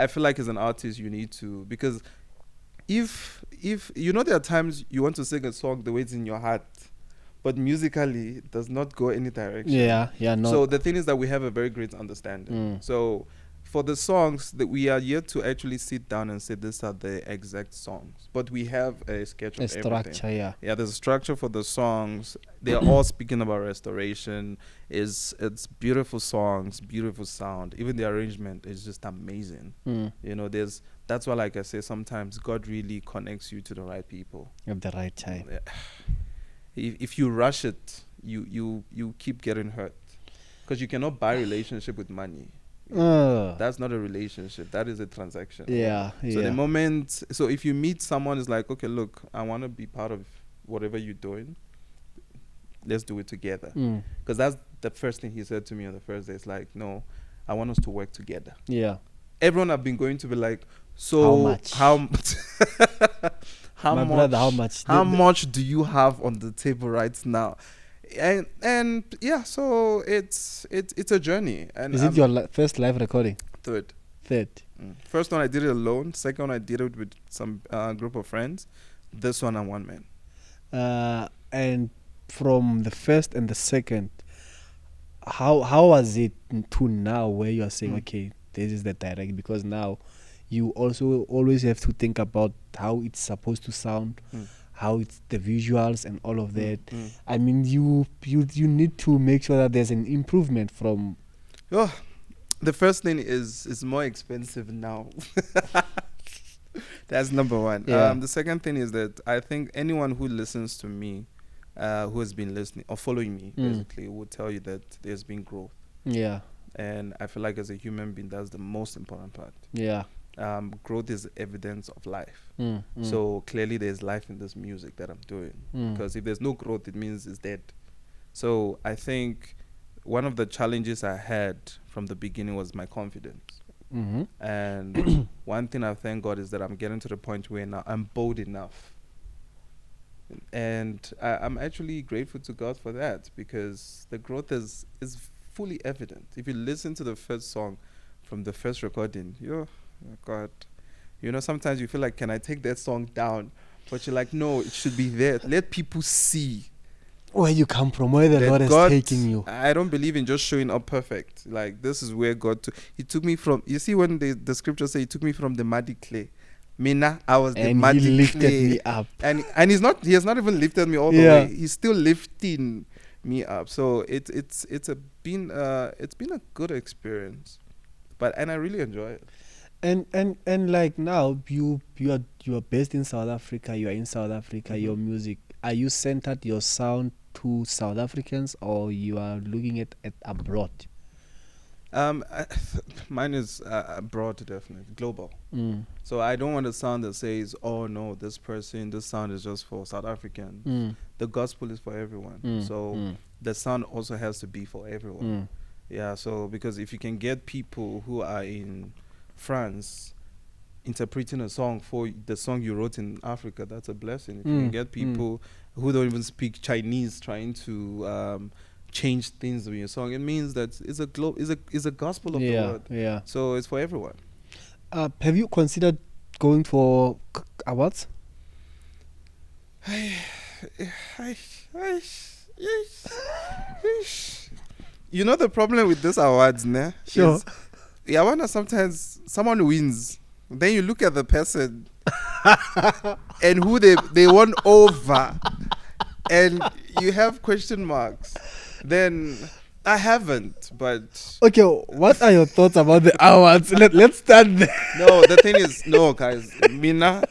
feel like as an artist you need to, because if you know, there are times you want to sing a song the way it's in your heart, but musically it does not go any direction. No. So the thing is that we have a very great understanding. So for the songs that we are yet to actually sit down and say these are the exact songs, but we have a sketch of everything. Structure, there's a structure for the songs. They are all speaking about restoration. It's beautiful songs, beautiful sound. Even the arrangement is just amazing. You know, that's why, like I say, sometimes God really connects you to the right people at the right time. If you rush it, you keep getting hurt, because you cannot buy relationship with money. That's not a relationship. That is a transaction. So the moment, so if you meet someone, it's like, okay, look, I want to be part of whatever you're doing. Let's do it together. Because that's the first thing he said to me on the first day. It's like, no, I want us to work together. Everyone I've been going to be like, so how much? How much do you have on the table right now? And yeah, so it's a journey. And is it your first live recording? Third. First one I did it alone. Second one I did it with some group of friends. This one I'm one man. And from the first and the second, how was it to now where you are saying, okay, this is the direct? Because now you also always have to think about how it's supposed to sound. How it's the visuals and all of that. I mean, you need to make sure that there's an improvement from. The first thing is more expensive now. That's number one. The second thing is that I think anyone who listens to me, who has been listening or following me, basically, will tell you that there's been growth. And I feel like as a human being, that's the most important part. Growth is evidence of life. So clearly there's life in this music that I'm doing, because if there's no growth, it means it's dead. So I think one of the challenges I had from the beginning was my confidence. And one thing I thank God is that I'm getting to the point where now I'm bold enough, and I'm actually grateful to God for that, because the growth is fully evident. If you listen to the first song from the first recording, oh God, you know, sometimes you feel like, can I take that song down? But you're like, no, it should be there. Let people see where you come from, where the Lord is taking you. I don't believe in just showing up perfect. Like, this is where God He took me from. You see, when the scriptures say He took me from the muddy clay. Mina, I was the muddy clay. And He lifted me up. And He has not even lifted me all the way. He's still lifting me up. So it's been a good experience. And I really enjoy it. And like now you are based in South Africa, you are in South Africa, your music, are you centered your sound to South Africans, or you are looking at abroad? I, mine is broad, definitely global. So I don't want a sound that says, "Oh no, this sound is just for South Africans." The gospel is for everyone. So the sound also has to be for everyone. Yeah. So because if you can get people who are in France interpreting a song for the song you wrote in Africa, that's a blessing. If you can get people who don't even speak Chinese trying to change things in your song, it means that it's a gospel of the word. Yeah. So it's for everyone. Have you considered going for awards? You know the problem with these awards, ne? Sure. Is, yeah, when sometimes someone wins, then you look at the person and who they won over, and you have question marks. Then I haven't, but Okay, what are your thoughts about the awards? Let's start there. no. The thing is, no, guys, Mina,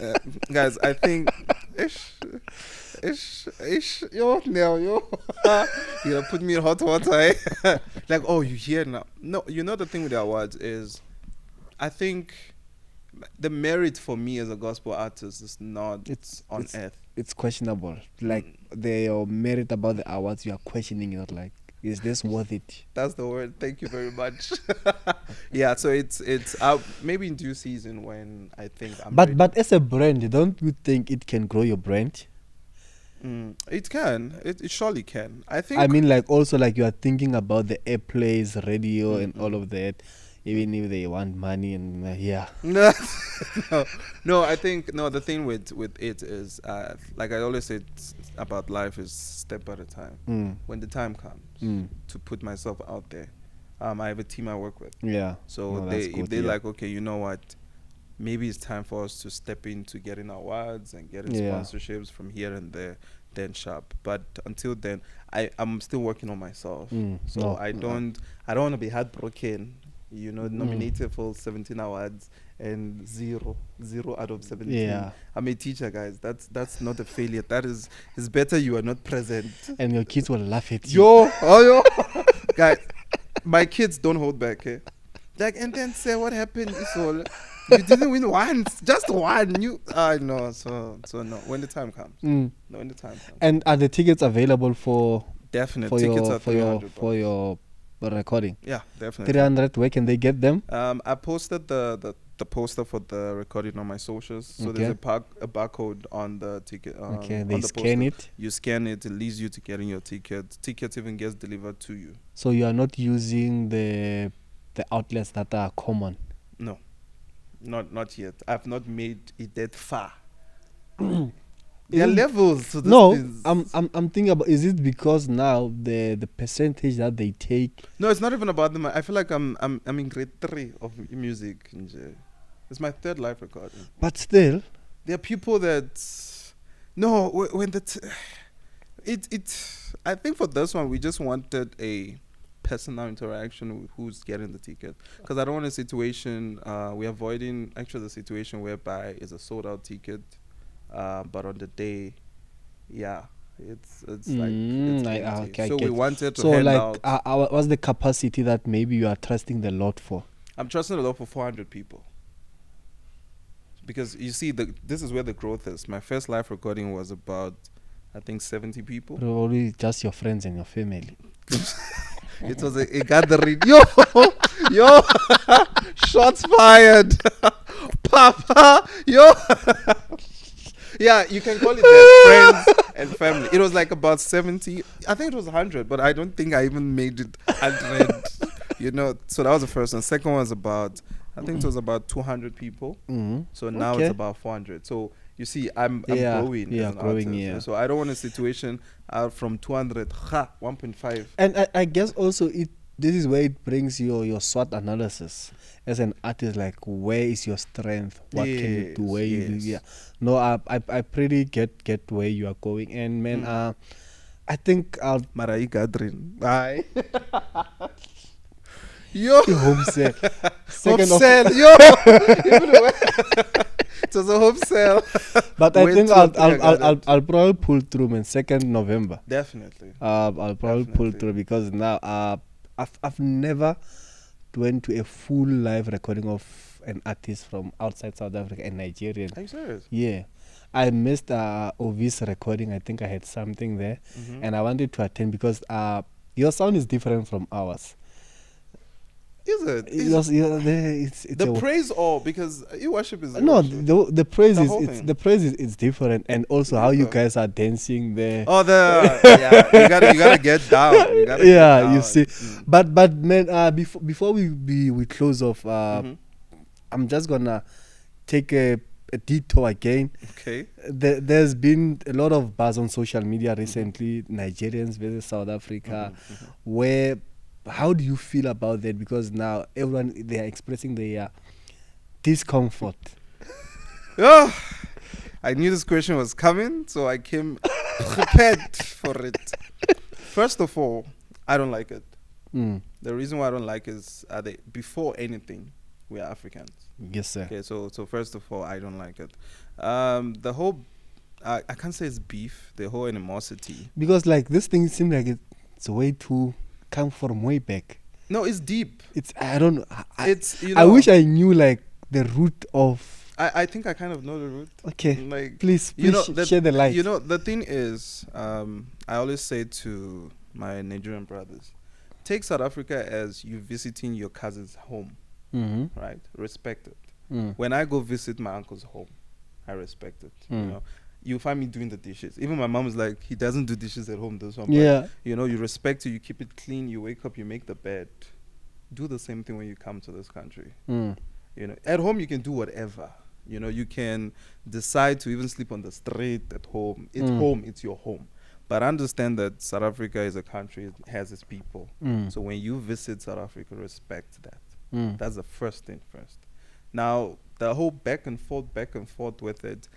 guys, I think, yo, now, yo, you put me in hot water, eh? Like, oh, you hear now? No, you know the thing with the awards is, I think the merit for me as a gospel artist is not on earth. It's questionable. Like the merit about the awards, you are questioning it. Like, is this worth it? That's the word. Thank you very much. Yeah, so it's maybe in due season when I think I'm ready. But as a brand, don't you think it can grow your brand? It can. It surely can. I think. I mean, like also like you are thinking about the airplays, radio, and all of that. Even if they want money and yeah. No, I think the thing with it is like I always say, it's about life is step at a time. When the time comes to put myself out there, I have a team I work with. Yeah. So if they're like, okay, you know what, maybe it's time for us to step into getting awards and getting sponsorships from here and there, then sharp. But until then, I'm still working on myself. So I don't want to be heartbroken. You know, nominated for 17 awards and zero out of 17. Yeah. I'm a teacher, guys. That's not a failure. It's better you are not present. And your kids will laugh at you. Yo. Guys, my kids don't hold back, eh? Like, and then say, what happened? So you didn't win once, just one. I know. So no. When the time comes. No, when the time comes. And are the tickets available for? Definitely. Tickets are for your recording? Yeah, definitely. 300. Where can they get them? I posted the poster for the recording on my socials. So there's a barcode on the ticket. Okay, they scan it. You scan it. It leads you to getting your ticket. Tickets even gets delivered to you. So you are not using the outlets that are common. No, not yet. I've not made it that far. There are levels to this things. I'm thinking about, is it because now the percentage that they take? No, it's not even about them. I feel like I'm in grade 3 of music. It's my 3rd live recording. But still, there are people that when I think for this one we just wanted a personal interaction with who's getting the ticket, because I don't want a situation we're avoiding actually the situation whereby it's a sold out ticket. But on the day, it's like it's okay, so we wanted to hand out. What's the capacity that maybe you are trusting the Lord for? I'm trusting the Lord for 400 people, because you see this is where the growth is. My first live recording was about, I think, 70 people. Probably just your friends and your family. It was a gathering. Yo, shots fired, Papa. Yo. Yeah, you can call it that, friends and family. It was like about 70. I think it was 100, but I don't think I even made it 100. So that was the first one. Second one was about, I think it was about 200 people. So now it's about 400. So you see, I'm growing. Yeah, growing. Yeah. So I don't want a situation from 200, 1.5. And I guess also this is where it brings your SWOT analysis as an artist. Like, where is your strength? What can you do? Where you do? Yeah. No, I pretty get where you are going. And man, I think Marai gathering. Bye. Yo, home sale. home Second of, sale. Yo, it was a home sale. but I Wait think till I think I got it. I'll probably pull through, man. 2nd November. Definitely. I'll probably pull Definitely. through because now I've never went to a full live recording of an artist from outside South Africa, a Nigerian. Are you serious? Yeah, I missed Ovi's recording. I think I had something there, Mhm. and I wanted to attend because your sound is different from ours. Is it? Is It's the a, praise all because your worship is no, worship. the praise The is whole it's thing. the praise is different, and also how you guys are dancing there. Oh, yeah, you gotta get down. You gotta Yeah, get you down. see. Mm. But man, before we close off, Mhm. I'm just gonna take a detour again. Okay. There's been a lot of buzz on social media recently, Nigerians versus South Africa, where how do you feel about that? Because now everyone they are expressing their discomfort. Oh, I knew this question was coming, so I came prepared for it. First of all, I don't like it. Mm. The reason why I don't like is before anything, we are Africans. Yes, sir. Okay, so first of all, I don't like it. The whole I can't say it's beef. The whole animosity. Because like this thing seems like it's a way to come from way back. No, it's deep. It's I don't know. It's I wish I knew like the root of. I think I kind of know the root. Okay, Like please you know, share the light. You know, the thing is, I always say to my Nigerian brothers, take South Africa as you visiting your cousin's home, Mm-hmm. right? Respect it. Mm. When I go visit my uncle's home, I respect it. You Mm. know, you find me doing the dishes. Even my mom is like, he doesn't do dishes at home. This one, Yeah. But, you know, you respect it. You keep it clean. You wake up. You make the bed. Do the same thing when you come to this country. Mm. You know, at home you can do whatever. You know, you can decide to even sleep on the street at home. It's home. It's your home. But understand that South Africa is a country. It has its people. Mm. So when you visit South Africa, respect that. Mm. That's the first thing first. Now, the whole back and forth with it,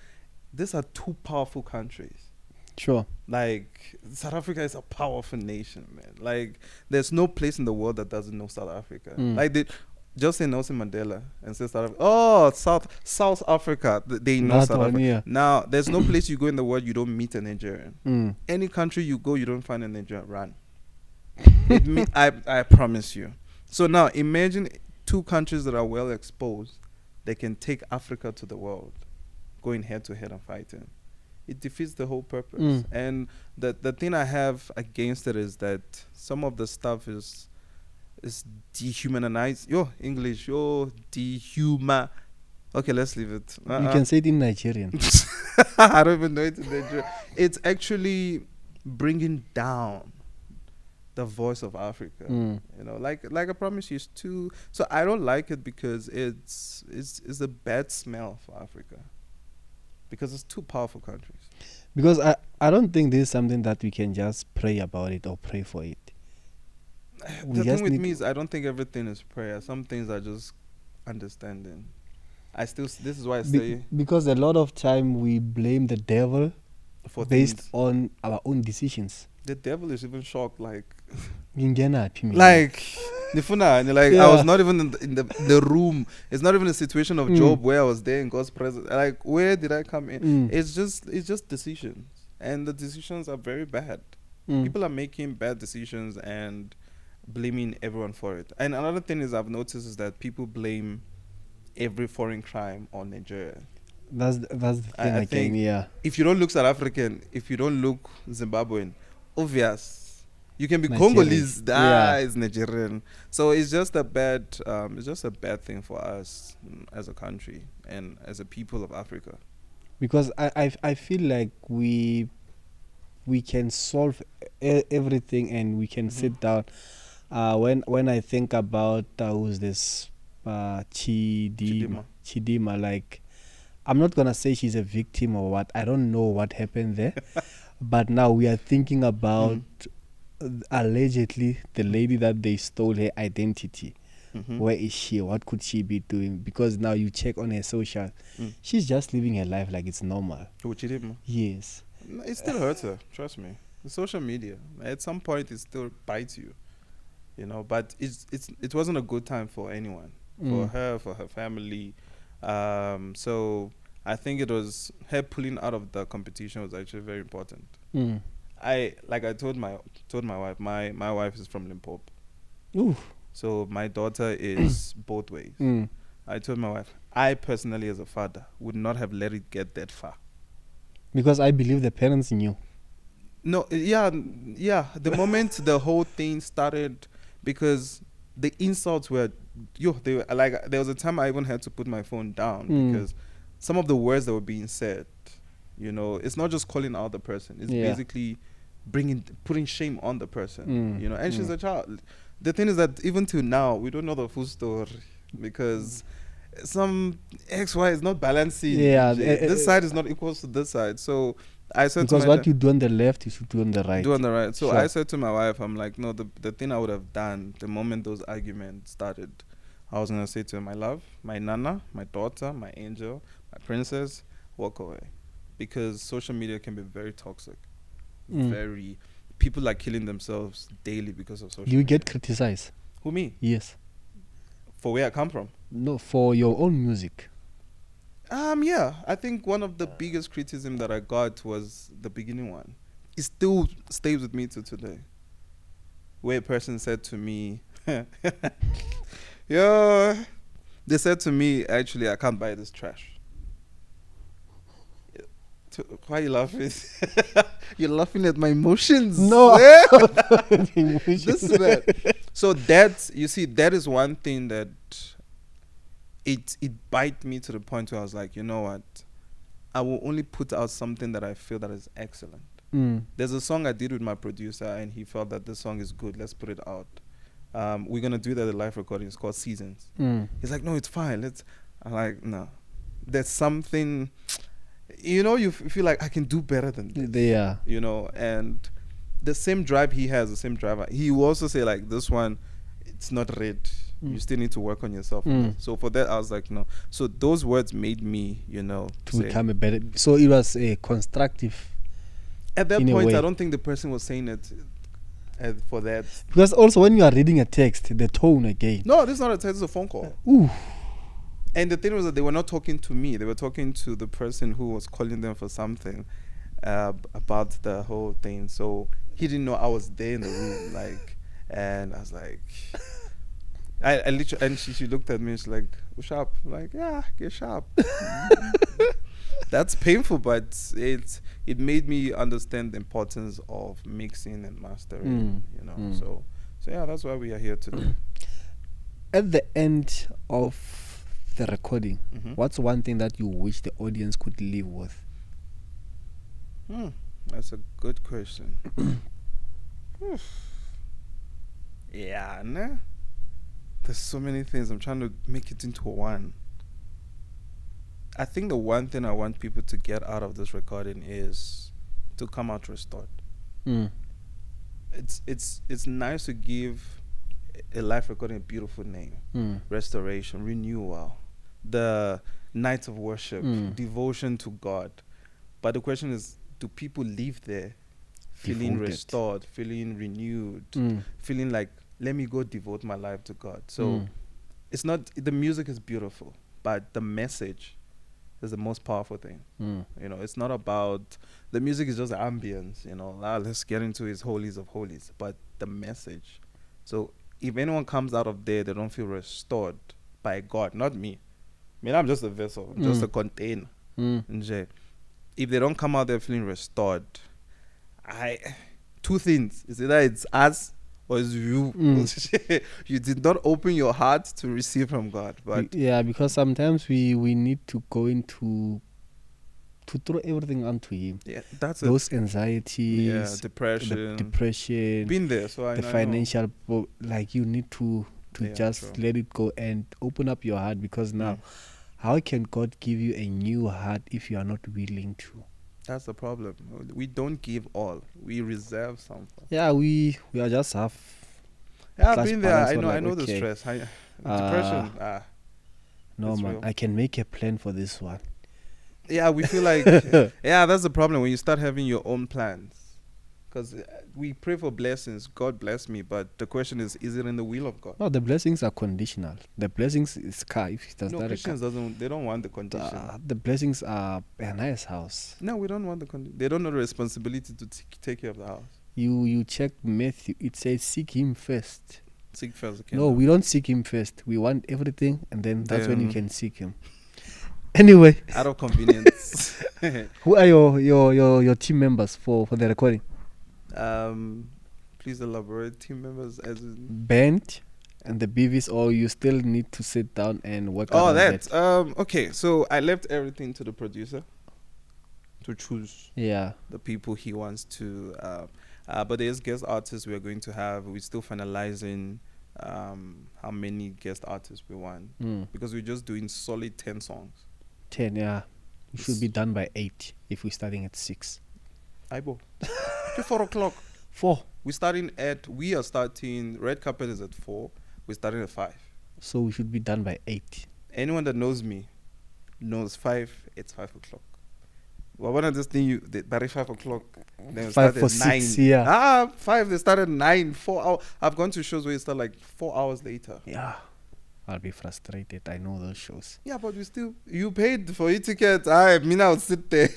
these are two powerful countries. Sure. Like, South Africa is a powerful nation, man. Like, there's no place in the world that doesn't know South Africa. Mm. Like, just say Nelson Mandela and say South Africa. Oh, South Africa. They know That South one, Africa. yeah. Now, there's no place you go in the world you don't meet a Nigerian. Mm. Any country you go, you don't find a Nigerian. Run. I promise you. So now, imagine two countries that are well exposed. They can take Africa to the world, going head to head and fighting. It defeats the whole purpose. Mm. And the thing I have against it is that some of the stuff is dehumanized. English. Okay, let's leave it. You can say it in Nigerian. I don't even know it in Nigeria. It's actually bringing down the voice of Africa. Mm. You know, like I promise you, it's too. So I don't like it because it's a bad smell for Africa. Because it's two powerful countries. Because I don't think this is something that we can just pray about it or pray for it. The thing with me is I don't think everything is prayer. Some things are just understanding. This is why I say because a lot of time we blame the devil for based things. on our own decisions. The devil is even shocked, like Nifuna, and like yeah. I was not even in the room. It's not even a situation of Job where I was there in God's presence. Like, where did I come in? It's just decisions, and the decisions are very bad. People are making bad decisions and blaming everyone for it. And another thing is I've noticed is that people blame every foreign crime on Nigeria. That's the thing I again, think yeah. If you don't look South African, if you don't look Zimbabwean, obvious. You can be Nigerian. Congolese, Yeah. is Nigerian. So it's just a bad thing for us as a country and as a people of Africa. Because I feel like we can solve everything and we can sit down. When I think about who's this Chidima, like, I'm not gonna say she's a victim or what. I don't know what happened there, but now we are thinking about allegedly the lady that they stole her identity. Where is she? What could she be doing? Because now you check on her social, she's just living her life like it's normal. Chidima. Yes. It still hurts her. Trust me. The social media, at some point, it still bites you. you know. But it wasn't a good time for anyone, for her, for her family. So I think it was her pulling out of the competition was actually very important. I told my wife, my wife is from Limpopo. Ooh. So my daughter is both ways. I told my wife, I personally as a father would not have let it get that far. Because I believe the parents knew. No, yeah. The moment the whole thing started, because the insults were, they were like, there was a time I even had to put my phone down because some of the words that were being said, you know, it's not just calling out the person. It's basically putting shame on the person, you know, and she's a child. The thing is that even till now, we don't know the full story because some XY is not balancing. Yeah. This side is not equal to this side. So I said because what you do on the left, you should do on the right. Do on the right. So sure. I said to my wife, I'm like, no, the thing I would have done the moment those arguments started, I was going to say to her, my love, my nana, my daughter, my angel, my princess, walk away. Because social media can be very toxic. Very... People are killing themselves daily because of social media. Do you get criticized? Who, me? Yes. For where I come from? No, for your own music. Yeah. I think one of the biggest criticism that I got was the beginning one. It still stays with me to today. Where a person said to me, yo, they said to me, actually, I can't buy this trash. Why are you laughing? You're laughing at my emotions. No. This is bad. So that, you see, that is one thing that it bite me to the point where I was like, you know what? I will only put out something that I feel that is excellent. There's a song I did with my producer and he felt that this song is good. Let's put it out. We're going to do that at live recording. It's called Seasons. He's like, no, it's fine. I'm like, no. There's something... You know, you feel like I can do better than this. Yeah. You know, and the same drive he has, the same driver. He will also say like, this one, it's not red. You still need to work on yourself. So for that, I was like, no. So those words made me, you know, to become a better. So it was a constructive. At that point, I don't think the person was saying it for that. Because also when you are reading a text, the tone again. No, this is not a text. It's a phone call. Ooh. And the thing was that they were not talking to me. They were talking to the person who was calling them for something about the whole thing. So he didn't know I was there in the room. Like, and I was like, I literally, and she looked at me and she's like, sharp. I'm like, yeah, get sharp. That's painful, but it made me understand the importance of mixing and mastering, you know. So yeah, that's why we are here today. At the end of the recording, what's one thing that you wish the audience could live with? That's a good question. Yeah, nah. There's so many things. I'm trying to make it into one. I think the one thing I want people to get out of this recording is to come out restored. It's nice to give a live recording a beautiful name. Restoration, renewal, the night of worship, devotion to God. But the question is, do people leave there feeling restored, feeling renewed, feeling like, let me go devote my life to God? So it's not, the music is beautiful, but the message is the most powerful thing. You know, it's not about, the music is just the ambience, you know, let's get into his holies of holies, but the message. So if anyone comes out of there, they don't feel restored by God, not me. I mean, I'm just a vessel, just a container. If they don't come out there feeling restored, two things. It's either it's us or it's you. You did not open your heart to receive from God. But yeah, because sometimes we need to go into to throw everything onto him. Yeah, that's those anxieties, depression. Been there, so I know. Financial, like you need to just let it go and open up your heart, because now, how can God give you a new heart if you are not willing to? That's the problem. We don't give all. We reserve something. Yeah, we are just half. Yeah, I've been there. I know the stress. Depression. No, man. Real. I can make a plan for this one. Yeah, we feel like, yeah, that's the problem when you start having your own plans. Because we pray for blessings. God bless me. But the question is it in the will of God? No, the blessings are conditional. The blessings is car. If it does No, not Christians they don't want the condition. the blessings are a nice house. No, we don't want the condition. They don't know the responsibility to take care of the house. You check Matthew. It says seek him first. Seek first. No, we don't seek him first. We want everything, and then that's when you can seek him. Anyway, out of convenience. who are your team members for the recording? Please elaborate. Team members as in band and the BVs, or you still need to sit down and work. That. Okay, so I left everything to the producer to choose. Yeah. The people he wants to. But there's guest artists we are going to have. We're still finalizing how many guest artists we want because we're just doing solid 10 songs. 10, yeah. We should be done by 8 if we're starting at 6. Aibo. 4 o'clock. 4. We are starting, red carpet is at 4. We're starting at 5. So we should be done by 8. Anyone that knows me knows 5, it's 5 o'clock. Well, one of this thing by 5 o'clock, then 5 for 6, yeah. 5, they start at 9, 4 hours. I've gone to shows where you start like 4 hours later. Yeah. I'll be frustrated. I know those shows. Yeah, but you paid for your ticket. I'll sit there.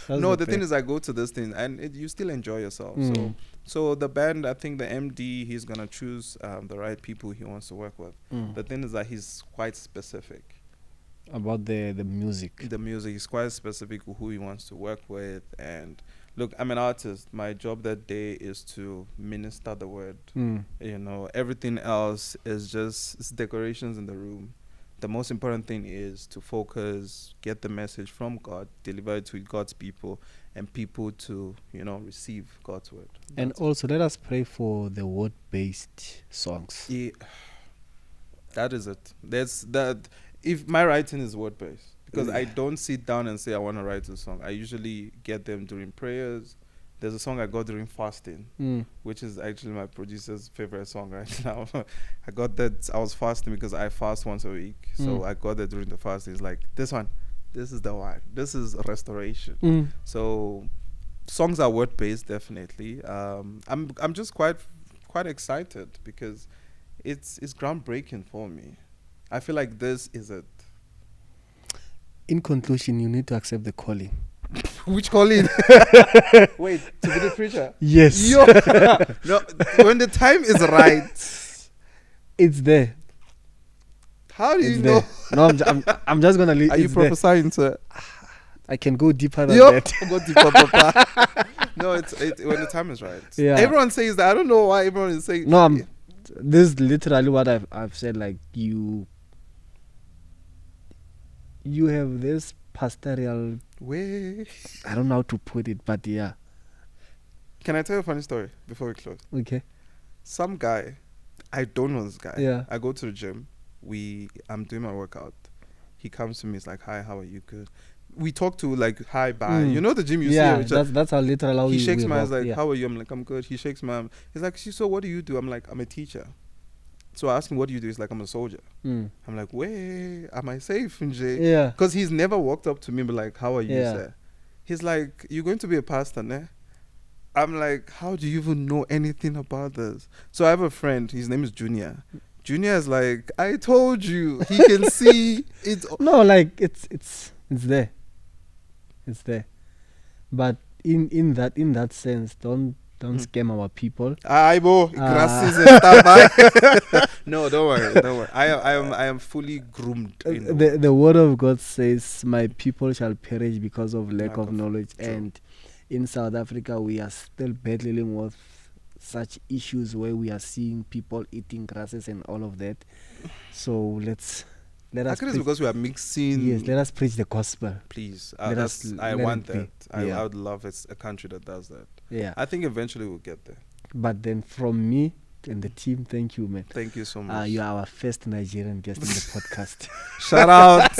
No, the thing is I go to this thing and you still enjoy yourself. So the band, I think the MD, he's going to choose the right people he wants to work with. The thing is that he's quite specific. About the music. The music is quite specific who he wants to work with. And look, I'm an artist. My job that day is to minister the word. You know, everything else is just decorations in the room. The most important thing is to focus, get the message from God, deliver it to God's people, and people to, receive God's word. And also, let us pray for the word-based songs. Yeah, that is it. That's that. If my writing is word-based, because I don't sit down and say I want to write a song. I usually get them during prayers. There's a song I got during fasting, which is actually my producer's favorite song right now. I got that. I was fasting because I fast once a week. So I got that during the fast. It's like, this is the one. This is restoration. So songs are word-based, definitely. I'm just quite excited because it's groundbreaking for me. I feel like this is it. In conclusion, you need to accept the calling. Which calling? Wait, to be the preacher? Yes. No, when the time is right. It's there. How do you know? No, I'm just going to leave. Are you prophesying to? I can go deeper than that. Go deeper, Papa. No, it's when the time is right. Yeah. Everyone says that. I don't know why everyone is saying. No, this is literally what I've said. Like you have this pastoral way. I don't know how to put it, but yeah. Can I tell you a funny story before we close? Okay. Some guy, I don't know this guy. Yeah. I go to the gym. I'm doing my workout. He comes to me. He's like, "Hi, how are you? Good." We talk to like, "Hi, bye." You know the gym you see. Yeah, that's how literal. He shakes my hand. Like, "How are you?" I'm like, "I'm good." He shakes my hand. He's like, "So what do you do?" I'm like, "I'm a teacher." So I ask him, "What do you do?" He's like, "I'm a soldier." I'm like, "Wait, am I safe, Nj?" Yeah. Because he's never walked up to me and be like, "How are you, Yeah. sir?" He's like, "You're going to be a pastor, ne?" I'm like, "How do you even know anything about this?" So I have a friend. His name is Junior. Junior is like, "I told you." He can see it. No, like it's there. It's there. But in that sense, don't scam our people. Grasses and stuff. No, don't worry. I am fully groomed. The word of God says, "My people shall perish because of lack of knowledge." True. And in South Africa, we are still battling with such issues where we are seeing people eating grasses and all of that. So let us. It's because we are mixing. Yes, let us preach the gospel. Please, I want that. I would love a country that does that. Yeah, I think eventually we'll get there. But then from me and the team, thank you, man. Thank you so much. You are our first Nigerian guest in the podcast. Shout out.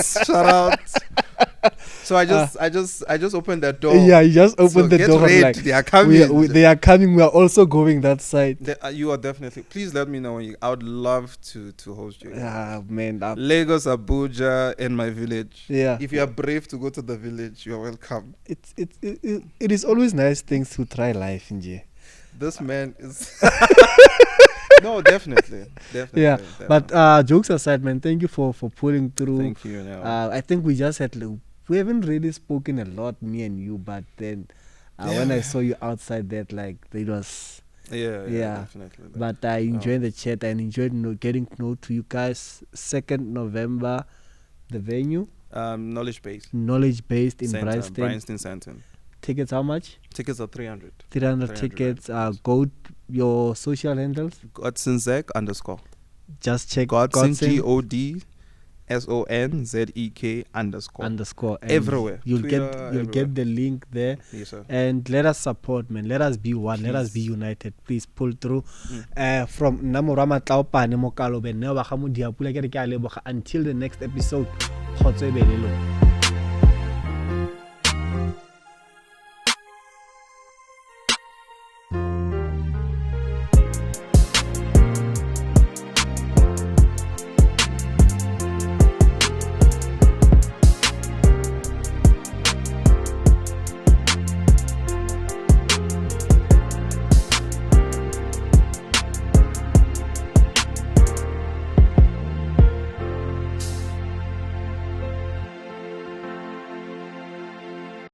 So I just opened that door. Yeah, you just opened So the get door. ready, Like, they are coming. they are coming. We are also going that side. You are definitely. Please let me know when you. I would love to host you. Ah, man. Lagos, Abuja, and my village. Yeah. If you are brave to go to the village, you are welcome. It is always nice things to try life, Nje. This man is. No, definitely. Yeah, definitely. but jokes aside, man, thank you for pulling through. Thank you. I think we just had we haven't really spoken a lot, me and you, but then when I saw you outside that, like, it was yeah, definitely. But I enjoyed the chat and enjoyed getting to know to you guys. 2nd November, the venue, knowledge based in Bryanston Center. Tickets how much? Tickets are 300 tickets. Go your social handles. Godson Zek _ Just check Godson Godson GODSONZEK _ everywhere. You'll Twitter, get the link there. Yes, sir. And let us support, man. Let us be one. Let us be united. Please pull through. From Namorama Taopane Mokalo Beneva Hamudia Pulakari until the next episode.